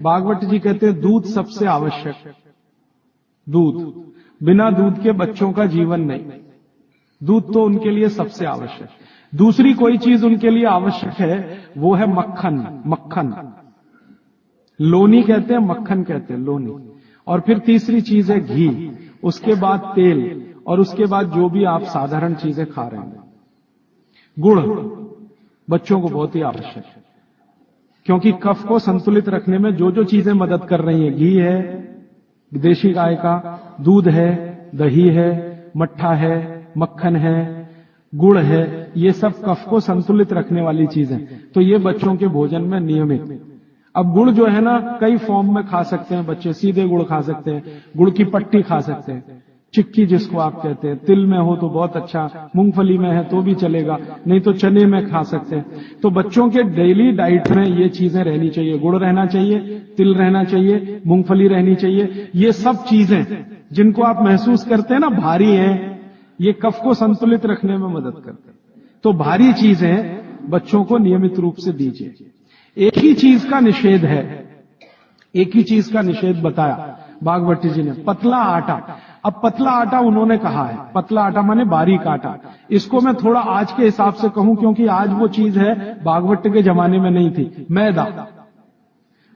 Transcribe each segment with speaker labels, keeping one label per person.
Speaker 1: भागवत जी कहते हैं दूध सबसे आवश्यक। दूध, बिना दूध के बच्चों का जीवन नहीं। दूध तो उनके लिए सबसे आवश्यक। दूसरी कोई चीज उनके लिए आवश्यक है, वो है मक्खन। मक्खन, लोनी कहते हैं, मक्खन कहते हैं, लोनी। और फिर तीसरी चीज है घी, उसके बाद तेल, और उसके बाद जो भी आप साधारण चीजें खा रहे हैं। गुड़ बच्चों को बहुत ही आवश्यक है, क्योंकि कफ को संतुलित रखने में जो जो चीजें मदद कर रही हैं, घी है देशी गाय का, दूध है, दही है, मट्ठा है, मक्खन है, गुड़ है, ये सब कफ को संतुलित रखने वाली चीजें। तो ये बच्चों के भोजन में नियमित। अब गुड़ जो है ना, कई फॉर्म में खा सकते हैं बच्चे। सीधे गुड़ खा सकते हैं, गुड़ की पट्टी खा सकते हैं, चिक्की जिसको आप कहते हैं, तिल में हो तो बहुत अच्छा, मूंगफली में है तो भी चलेगा, नहीं तो चने में खा सकते हैं। तो बच्चों के डेली डाइट में ये चीजें रहनी चाहिए। गुड़ रहना चाहिए, तिल रहना चाहिए, मूंगफली रहनी चाहिए। ये सब चीजें जिनको आप महसूस करते हैं ना भारी है, ये कफ को संतुलित रखने में मदद करते हैं। तो भारी चीजें बच्चों को नियमित रूप से दीजिए। एक ही चीज का निषेध है, एक ही चीज का निषेध बताया भागवत जी ने, पतला आटा। अब पतला आटा उन्होंने कहा है, पतला आटा माने बारीक आटा। इसको मैं थोड़ा आज के हिसाब से कहूं, क्योंकि आज वो चीज है भागवत के जमाने में नहीं थी। मैदा,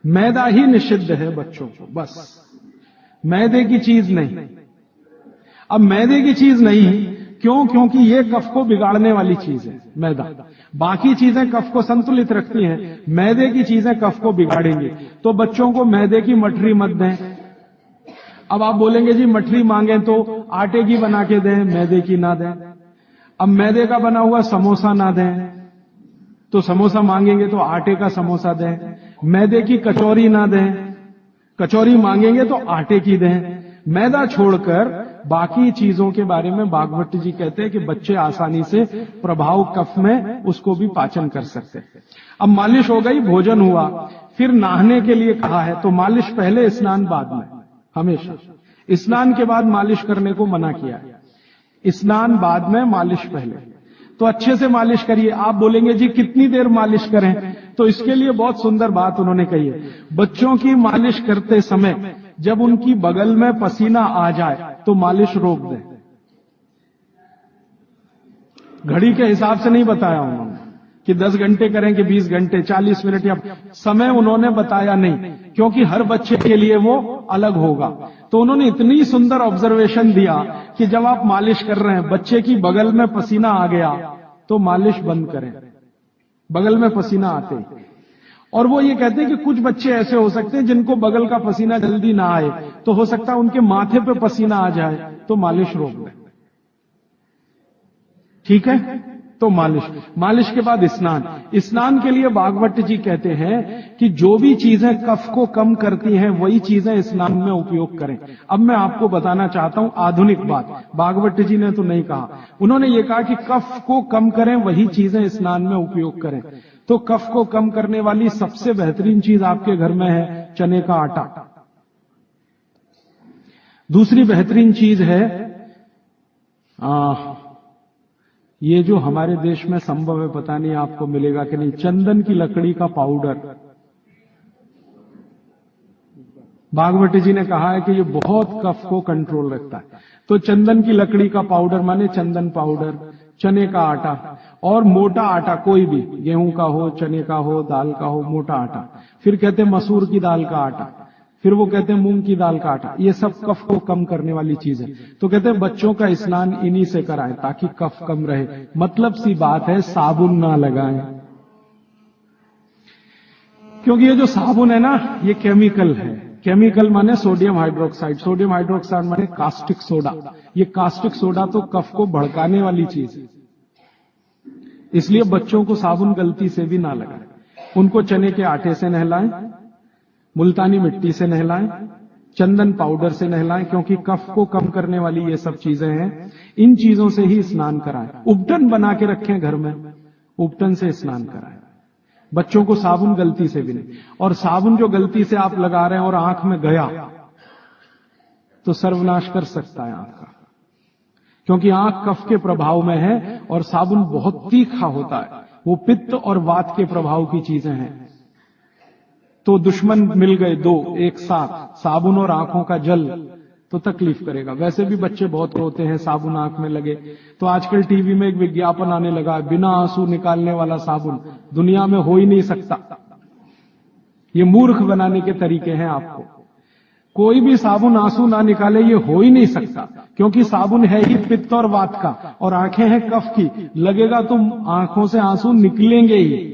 Speaker 1: मैदा ही निषिद्ध है बच्चों को, बस मैदे की चीज नहीं। अब मैदे की चीज नहीं क्यों? क्योंकि ये कफ को बिगाड़ने वाली चीज है मैदा। बाकी चीजें कफ को संतुलित रखती हैं, मैदे की चीजें कफ को बिगाड़ेंगी। तो बच्चों को मैदे की मठरी मत दें। अब आप बोलेंगे जी मठरी मांगे तो आटे की बना के दें, मैदे की ना दें। अब मैदे का बना हुआ समोसा ना दें, तो समोसा मांगेंगे तो आटे का समोसा दें। मैदे की कचौरी ना दें, कचौरी मांगेंगे तो आटे की दें। मैदा छोड़कर बाकी चीजों के बारे में भागवत जी कहते हैं कि बच्चे आसानी से प्रभाव कफ में उसको भी पाचन कर सकते हैं। अब मालिश हो गई, भोजन हुआ, फिर नहाने के लिए कहा है, तो मालिश पहले, स्नान बाद में। हमेशा स्नान के बाद मालिश करने को मना किया है, स्नान बाद में, मालिश पहले। तो अच्छे से मालिश करिए। आप बोलेंगे जी कितनी देर मालिश करें? तो इसके लिए बहुत सुंदर बात उन्होंने कही है। बच्चों की मालिश करते समय जब उनकी बगल में पसीना आ जाए तो मालिश रोक दें। घड़ी के हिसाब से नहीं बताया उन्होंने कि 10 घंटे करें कि 20 घंटे, 40 मिनट, या समय उन्होंने बताया नहीं, क्योंकि हर बच्चे के लिए वो अलग होगा। तो उन्होंने इतनी सुंदर ऑब्जर्वेशन दिया कि जब आप मालिश कर रहे हैं, बच्चे की बगल में पसीना आ गया तो मालिश बंद करें, बगल में पसीना आते ही। और वो ये कहते हैं कि कुछ बच्चे ऐसे हो सकते हैं जिनको बगल का पसीना जल्दी ना आए, तो हो सकता है उनके माथे पे पसीना आ जाए, तो मालिश रोक दें। ठीक है? तो मालिश के बाद स्नान। स्नान के लिए भागवत जी कहते हैं कि जो भी चीजें कफ को कम करती हैं वही चीजें स्नान में उपयोग करें। अब मैं आपको बताना चाहता हूं आधुनिक बात, भागवत जी ने तो नहीं कहा। उन्होंने ये कहा कि कफ को कम करें वही चीजें स्नान में उपयोग करें। तो कफ को कम करने वाली सबसे बेहतरीन चीज आपके घर में है चने का आटा। दूसरी बेहतरीन चीज है ये जो हमारे देश में संभव है, पता नहीं आपको मिलेगा कि नहीं, चंदन की लकड़ी का पाउडर। भागवत जी ने कहा है कि ये बहुत कफ को कंट्रोल रखता है। तो चंदन की लकड़ी का पाउडर माने चंदन पाउडर, चने का आटा, और मोटा आटा कोई भी, गेहूं का हो, चने का हो, दाल का हो, मोटा आटा। फिर कहते हैं मसूर की दाल का आटा, फिर वो कहते हैं मूंग की दाल का आटा। ये सब कफ को कम करने वाली चीज है। तो कहते हैं बच्चों का स्नान इन्हीं से कराएं ताकि कफ कम रहे। मतलब सी बात है, साबुन ना लगाएं, क्योंकि ये जो साबुन है ना, ये केमिकल है। केमिकल माने सोडियम हाइड्रोक्साइड, सोडियम हाइड्रोक्साइड माने कास्टिक सोडा। ये कास्टिक सोडा तो कफ को भड़काने वाली चीज है, इसलिए बच्चों को साबुन गलती से भी ना लगाएं। उनको चने के आटे से नहलाएं, मुल्तानी मिट्टी से नहलाएं, चंदन पाउडर से नहलाएं, क्योंकि कफ को कम करने वाली ये सब चीजें हैं। इन चीजों से ही स्नान कराएं। उपटन बना के रखें घर में, उपटन से स्नान कराएं बच्चों को, साबुन गलती से भी नहीं। और साबुन जो गलती से आप लगा रहे हैं और आंख में गया तो सर्वनाश कर सकता है आंख का, क्योंकि आंख कफ के प्रभाव में है और साबुन बहुत तीखा होता है। वो पित्त और वात के प्रभाव की चीजें हैं। तो दुश्मन मिल गए दो एक साथ, साबुन और आंखों का जल, तो तकलीफ करेगा। वैसे भी बच्चे बहुत रोते हैं साबुन आंख में लगे, तो आजकल टीवी में एक विज्ञापन आने लगा, बिना आंसू निकालने वाला साबुन दुनिया में हो ही नहीं सकता। ये मूर्ख बनाने के तरीके हैं आपको। कोई भी साबुन आंसू ना निकाले ये हो ही नहीं सकता, क्योंकि साबुन है ही पित्त और वात का, और आंखें हैं कफ की। लगेगा तो आंखों से आंसू निकलेंगे ही।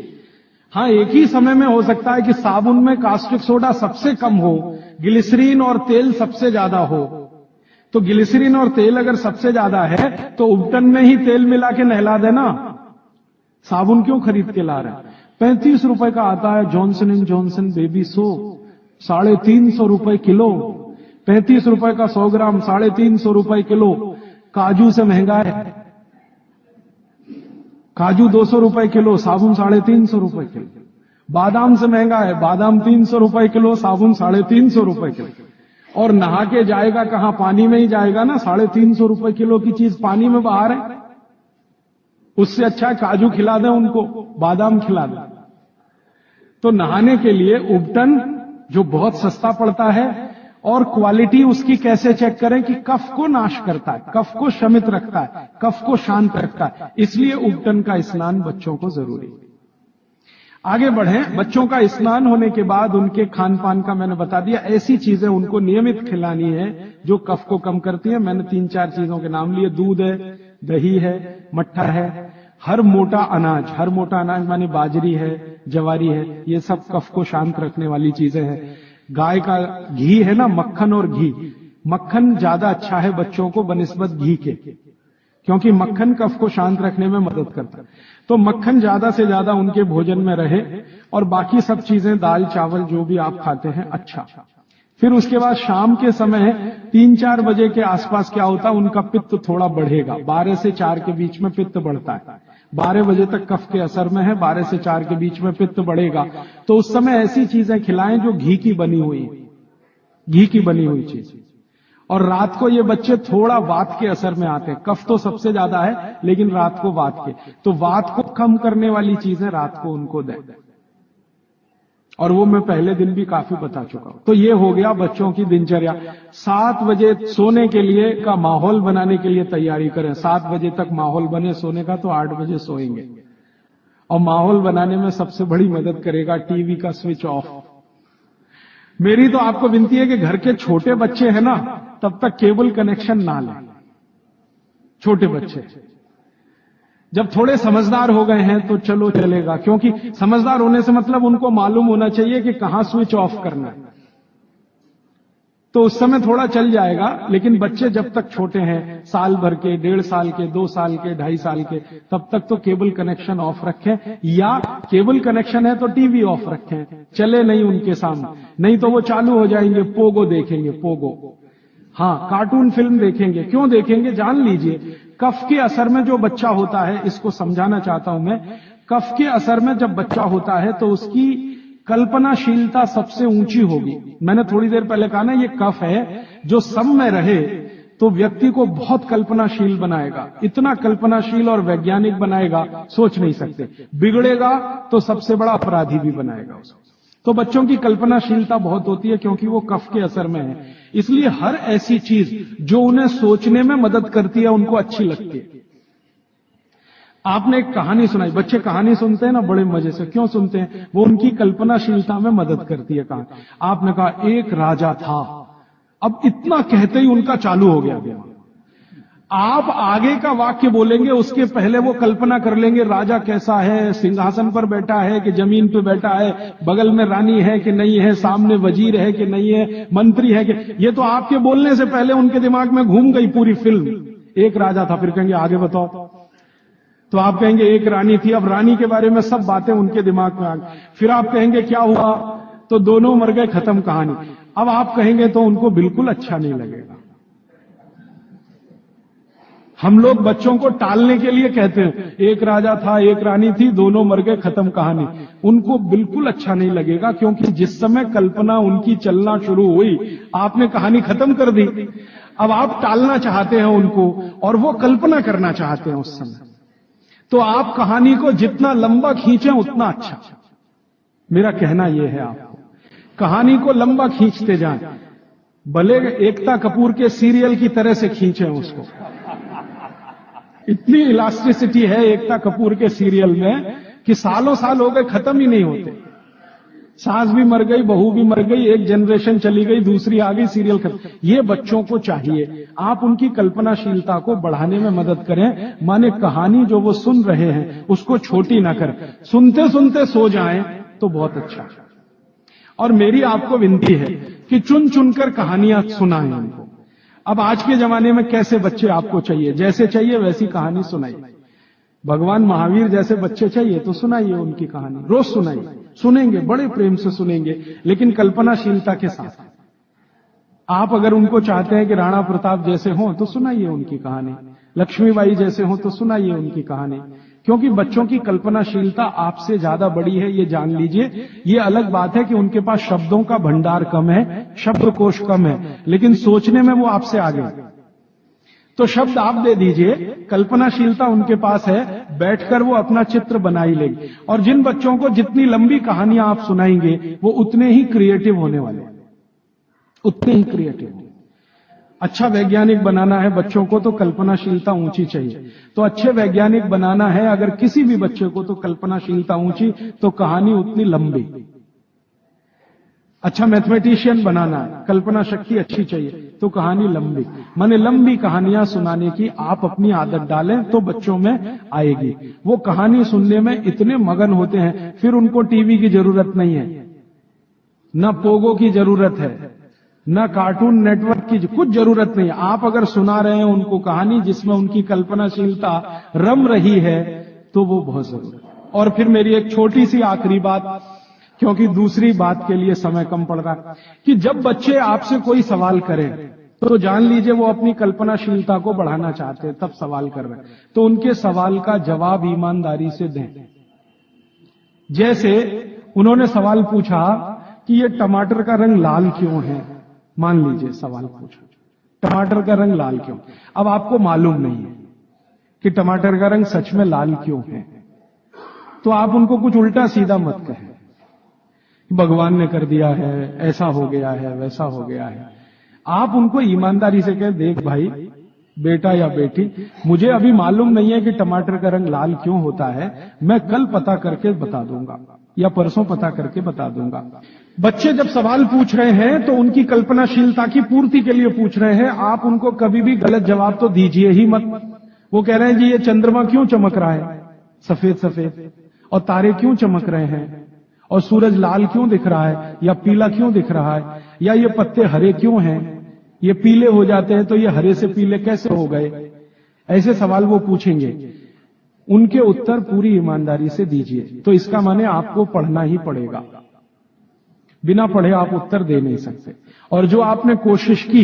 Speaker 1: हाँ, एक ही समय में हो सकता है कि साबुन में कास्टिक सोडा सबसे कम हो, ग्लिसरीन और तेल सबसे ज्यादा हो। तो ग्लिसरीन और तेल अगर सबसे ज्यादा है तो उबटन में ही तेल मिला के नहला देना, साबुन क्यों खरीद के ला रहे हैं? 35 रुपए का आता है Johnson and Johnson baby soap, 350 रुपए किलो। 35 रुपए का 100 ग्राम, 350 रुपए किलो। काजू से महंगा है, काजू 200 रुपए किलो, साबुन 350 रुपए किलो। बादाम से महंगा है, बादाम 300 रुपए किलो, साबुन 350 रुपए किलो। और नहा के जाएगा कहां? पानी में ही जाएगा ना। 350 रुपए किलो की चीज पानी में बहा रहे हैं। उससे अच्छा काजू खिला दें उनको, बादाम खिला दें। तो नहाने के लिए उबटन जो बहुत सस्ता पड़ता है, और क्वालिटी उसकी कैसे चेक करें कि कफ को नाश करता है, कफ को शमित रखता है, कफ को शांत रखता है। इसलिए उबटन का स्नान बच्चों को जरूरी है। आगे बढ़ें। बच्चों का स्नान होने के बाद उनके खान पान का मैंने बता दिया। ऐसी चीजें उनको नियमित खिलानी है जो कफ को कम करती है। मैंने 3-4 चीजों के नाम लिए। दूध है, दही है, मट्ठा है, हर मोटा अनाज माने बाजरी है, जवारी है, ये सब कफ को शांत रखने वाली चीजें हैं। गाय का घी है ना, मक्खन और घी, मक्खन ज्यादा अच्छा है बच्चों को बनिस्बत घी के, क्योंकि मक्खन कफ को शांत रखने में मदद करता है। तो मक्खन ज्यादा से ज्यादा उनके भोजन में रहे, और बाकी सब चीजें दाल चावल जो भी आप खाते हैं अच्छा। फिर उसके बाद शाम के समय 3-4 बजे के आसपास क्या होता है, उनका पित्त थोड़ा बढ़ेगा। 12 से 4 के बीच में पित्त बढ़ता है। 12 बजे तक कफ के असर में है, 12 से 4 के बीच में पित्त बढ़ेगा। तो उस समय ऐसी चीजें खिलाएं जो घी की बनी हुई चीज। और रात को ये बच्चे थोड़ा वात के असर में आते हैं। कफ तो सबसे ज्यादा है, लेकिन रात को वात के, तो वात को कम करने वाली चीजें रात को उनको दें। और वो मैं पहले दिन भी काफी बता चुका हूं। तो ये हो गया बच्चों की दिनचर्या। 7 बजे सोने के लिए का माहौल बनाने के लिए तैयारी करें। 7 बजे तक माहौल बने सोने का, तो 8 बजे सोएंगे। और माहौल बनाने में सबसे बड़ी मदद करेगा टीवी का स्विच ऑफ। मेरी तो आपको विनती है कि घर के छोटे बच्चे हैं ना, तब तक केबल कनेक्शन ना लें। छोटे बच्चे जब थोड़े समझदार हो गए हैं तो चलो चलेगा, क्योंकि समझदार होने से मतलब उनको मालूम होना चाहिए कि कहां स्विच ऑफ करना है। तो उस समय थोड़ा चल जाएगा। लेकिन बच्चे जब तक छोटे हैं, साल भर के, 1.5 साल के, 2 साल के, 2.5 साल के, तब तक तो केबल कनेक्शन ऑफ रखें, या केबल कनेक्शन है तो टीवी ऑफ रखें, चले नहीं उनके सामने। नहीं तो वो चालू हो जाएंगे, पोगो देखेंगे, पोगो। हाँ, कार्टून फिल्म देखेंगे। क्यों देखेंगे जान लीजिए। कफ के असर में जो बच्चा होता है, इसको समझाना चाहता हूं मैं, कफ के असर में जब बच्चा होता है तो उसकी कल्पनाशीलता सबसे ऊंची होगी। मैंने थोड़ी देर पहले कहा ना, ये कफ है जो सम में रहे तो व्यक्ति को बहुत कल्पनाशील बनाएगा। इतना कल्पनाशील और वैज्ञानिक बनाएगा, सोच नहीं सकते। बिगड़ेगा तो सबसे बड़ा अपराधी भी बनाएगा उसको। तो बच्चों की कल्पनाशीलता बहुत होती है, क्योंकि वो कफ के असर में है। इसलिए हर ऐसी चीज जो उन्हें सोचने में मदद करती है उनको अच्छी लगती है। आपने एक कहानी सुनाई, बच्चे कहानी सुनते हैं ना बड़े मजे से। क्यों सुनते हैं? वो उनकी कल्पनाशीलता में मदद करती है कहानी। आपने कहा एक राजा था, अब इतना कहते ही उनका चालू हो गया। आप आगे का वाक्य बोलेंगे, उसके पहले वो कल्पना कर लेंगे राजा कैसा है, सिंहासन पर बैठा है कि जमीन पे बैठा है, बगल में रानी है कि नहीं है, सामने वजीर है कि नहीं है, मंत्री है कि। ये तो आपके बोलने से पहले उनके दिमाग में घूम गई पूरी फिल्म। एक राजा था, फिर कहेंगे आगे बताओ, तो आप कहेंगे एक रानी थी। अब रानी के बारे में सब बातें उनके दिमाग में आ गई। फिर आप कहेंगे क्या हुआ, तो दोनों मर गए, खत्म कहानी। अब आप कहेंगे तो उनको बिल्कुल अच्छा नहीं लगेगा। हम लोग बच्चों को टालने के लिए कहते हैं एक राजा था, एक रानी थी, दोनों मर गए, खत्म कहानी। उनको बिल्कुल अच्छा नहीं लगेगा, क्योंकि जिस समय कल्पना उनकी चलना शुरू हुई, आपने कहानी खत्म कर दी। अब आप टालना चाहते हैं उनको, और वो कल्पना करना चाहते हैं उस समय। तो आप कहानी को जितना लंबा खींचें उतना अच्छा। मेरा कहना यह है आपको कहानी को लंबा खींचते जाएं, भले एकता कपूर के सीरियल की तरह से खींचें उसको। इतनी इलास्टिसिटी है एकता कपूर के सीरियल में कि सालों साल हो गए, खत्म ही नहीं होते। सास भी मर गई, बहू भी मर गई, एक जनरेशन चली गई, दूसरी आ गई, सीरियल खत्म। ये बच्चों को चाहिए, आप उनकी कल्पनाशीलता को बढ़ाने में मदद करें। माने कहानी जो वो सुन रहे हैं उसको छोटी ना करें, सुनते सुनते सो जाएं तो बहुत अच्छा। और मेरी आपको विनती है कि चुन चुनकर कहानियां सुनाएं उनको। अब आज के जमाने में कैसे बच्चे आपको चाहिए, जैसे चाहिए वैसी कहानी सुनाइए। भगवान महावीर जैसे बच्चे चाहिए तो सुनाइए उनकी कहानी, रोज सुनाइए, सुनेंगे, बड़े प्रेम से सुनेंगे, लेकिन कल्पनाशीलता के साथ। आप अगर उनको चाहते हैं कि राणा प्रताप जैसे हों तो सुनाइए उनकी कहानी, लक्ष्मीबाई जैसे हों तो सुनाइए उनकी कहानी, क्योंकि बच्चों की कल्पनाशीलता आपसे ज्यादा बड़ी है, ये जान लीजिए। ये अलग बात है कि उनके पास शब्दों का भंडार कम है, शब्दकोश कम है, लेकिन सोचने में वो आपसे आगे। तो शब्द आप दे दीजिए, कल्पनाशीलता उनके पास है, बैठकर वो अपना चित्र बना ही लेंगे। और जिन बच्चों को जितनी लंबी कहानियां आप सुनाएंगे वो उतने ही क्रिएटिव होने वाले, उतने ही क्रिएटिव। अच्छा वैज्ञानिक बनाना है बच्चों को तो कल्पनाशीलता ऊंची चाहिए। तो अच्छे वैज्ञानिक बनाना है अगर किसी भी बच्चे को तो कल्पनाशीलता ऊंची, तो कहानी उतनी लंबी। अच्छा मैथमेटिशियन बनाना है, कल्पना शक्ति अच्छी चाहिए तो कहानी लंबी। माने लंबी कहानियां सुनाने की आप अपनी आदत डालें तो बच्चों में आएगी। वो कहानी सुनने में इतने मगन होते हैं, फिर उनको टीवी की जरूरत नहीं है, न पोगो की जरूरत है, न कार्टून नेटवर्क की कुछ जरूरत नहीं है। आप अगर सुना रहे हैं उनको कहानी जिसमें उनकी कल्पनाशीलता रम रही है तो वो बहुत जरूरी है। और फिर मेरी एक छोटी सी आखिरी बात, क्योंकि दूसरी बात के लिए समय कम पड़ रहा है, कि जब बच्चे आपसे कोई सवाल करें तो जान लीजिए वो अपनी कल्पनाशीलता को बढ़ाना चाहते हैं, तब सवाल कर रहे हैं। तो उनके सवाल का जवाब ईमानदारी से दें। जैसे उन्होंने सवाल पूछा कि ये टमाटर का रंग लाल क्यों है, मान लीजिए सवाल पूछा टमाटर का रंग लाल क्यों। अब आपको मालूम नहीं है कि टमाटर का रंग सच में लाल क्यों है, तो आप उनको कुछ उल्टा सीधा मत कहें, भगवान ने कर दिया है, ऐसा हो गया है, वैसा हो गया है। आप उनको ईमानदारी से कहें, देख भाई, बेटा या बेटी, मुझे अभी मालूम नहीं है कि टमाटर का रंग लाल क्यों होता है, मैं कल पता करके बता दूंगा या परसों पता करके बता दूंगा। बच्चे जब सवाल पूछ रहे हैं तो उनकी कल्पनाशीलता की पूर्ति के लिए पूछ रहे हैं। आप उनको कभी भी गलत जवाब तो दीजिए ही मत। वो कह रहे हैं जी ये चंद्रमा क्यों चमक रहा है सफेद सफेद, और तारे क्यों चमक रहे हैं, और सूरज लाल क्यों दिख रहा है या पीला क्यों दिख रहा है, या ये पत्ते हरे क्यों हैं, ये पीले हो जाते हैं तो ये हरे से पीले कैसे हो गए। ऐसे सवाल वो पूछेंगे, उनके उत्तर पूरी ईमानदारी से दीजिए। तो इसका माने आपको पढ़ना ही पड़ेगा, बिना पढ़े आप उत्तर दे नहीं सकते। और जो आपने कोशिश की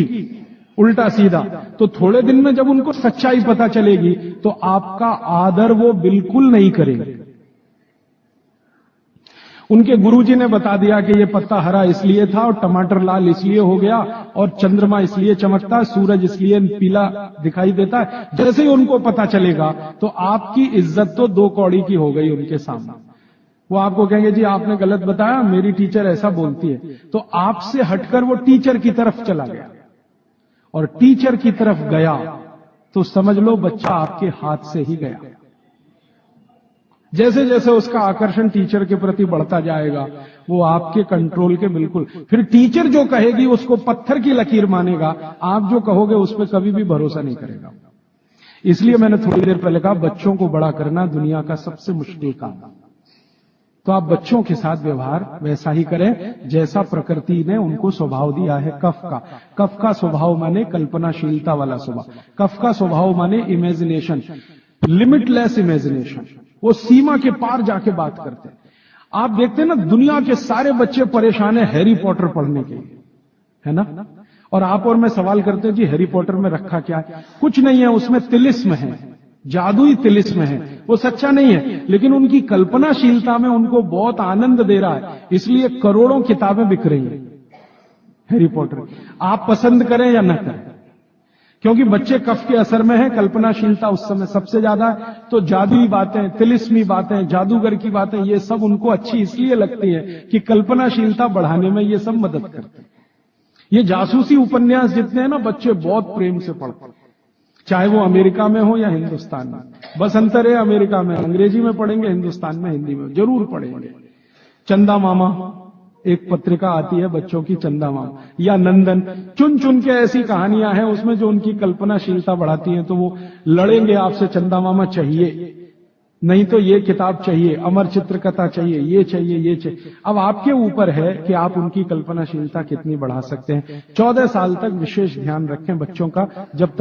Speaker 1: उल्टा सीधा, तो थोड़े दिन में जब उनको सच्चाई पता चलेगी तो आपका आदर वो बिल्कुल नहीं करेंगे। उनके गुरुजी ने बता दिया कि ये पत्ता हरा इसलिए था और टमाटर लाल इसलिए हो गया और चंद्रमा इसलिए चमकता है, सूरज इसलिए पीला दिखाई देता है। जैसे ही उनको पता चलेगा तो आपकी इज्जत तो 2 कौड़ी की हो गई उनके सामने। वो आपको कहेंगे जी आपने गलत बताया, मेरी टीचर ऐसा बोलती है। तो आपसे हटकर वो टीचर की तरफ चला गया, और टीचर की तरफ गया तो समझ लो बच्चा आपके हाथ से ही गया। जैसे जैसे उसका आकर्षण टीचर के प्रति बढ़ता जाएगा वो आपके कंट्रोल के बिल्कुल, फिर टीचर जो कहेगी उसको पत्थर की लकीर मानेगा, आप जो कहोगे उस पर कभी भी भरोसा नहीं करेगा। इसलिए मैंने थोड़ी देर पहले कहा बच्चों को बड़ा करना दुनिया का सबसे मुश्किल काम। तो आप बच्चों के साथ व्यवहार वैसा ही करें जैसा प्रकृति ने उनको स्वभाव दिया है। कफ का स्वभाव माने कल्पनाशीलता वाला स्वभाव, कफ का स्वभाव माने इमेजिनेशन, लिमिटलेस इमेजिनेशन। वो सीमा के पार जाके बात करते हैं। आप देखते हैं ना दुनिया के सारे बच्चे परेशान है हैरी पॉटर पढ़ने के लिए, है ना। और आप और मैं सवाल करते हैं जी हैरी पॉटर में रखा क्या है, कुछ नहीं है, उसमें तिलिस्म है, जादुई तिलिस्म है, वो सच्चा नहीं है, लेकिन उनकी कल्पनाशीलता में उनको बहुत आनंद दे रहा है, इसलिए करोड़ों किताबें बिक रही हैं हैरी पॉटर। आप पसंद करें या न करें, क्योंकि बच्चे कफ के असर में है, कल्पनाशीलता उस समय सबसे ज्यादा है। तो जादुई बातें, तिलिस्मी बातें, जादूगर की बातें, ये सब उनको अच्छी इसलिए लगती है कि कल्पनाशीलता बढ़ाने में ये सब मदद करते हैं। ये जासूसी उपन्यास जितने हैं ना, बच्चे बहुत प्रेम से पढ़ते हैं, चाहे वो अमेरिका में हो या हिंदुस्तान में। बस अंतर है, अमेरिका में अंग्रेजी में पढ़ेंगे, हिंदुस्तान में हिंदी में जरूर पढ़ेंगे। चंदा मामा एक पत्रिका आती है बच्चों की, चंदा मामा या नंदन, चुन चुन के ऐसी कहानियां हैं उसमें जो उनकी कल्पनाशीलता बढ़ाती हैं। तो वो लड़ेंगे आपसे, चंदा मामा चाहिए, नहीं तो ये किताब चाहिए, अमर चित्रकथा चाहिए, ये चाहिए, ये चाहिए। अब आपके ऊपर है कि आप उनकी कल्पनाशीलता कितनी बढ़ा सकते हैं। 14 साल तक विशेष ध्यान रखें बच्चों का, जब